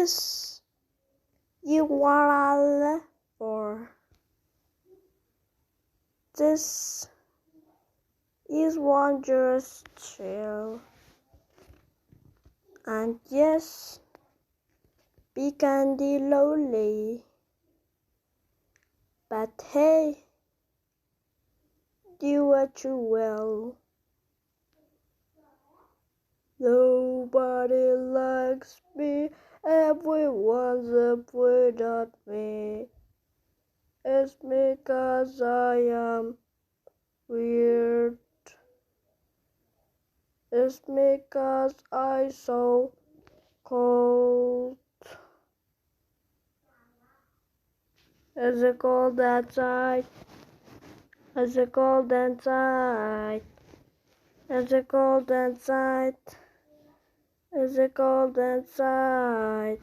This is what I live for. This is wondrous chill. And yes, be candy lonely. But hey, do what you will. Nobody likes me, everyone's afraid of me. It's because I am weird. It's because I'm so cold. Is it cold outside? Is it cold inside? Is it cold inside? Is it cold inside?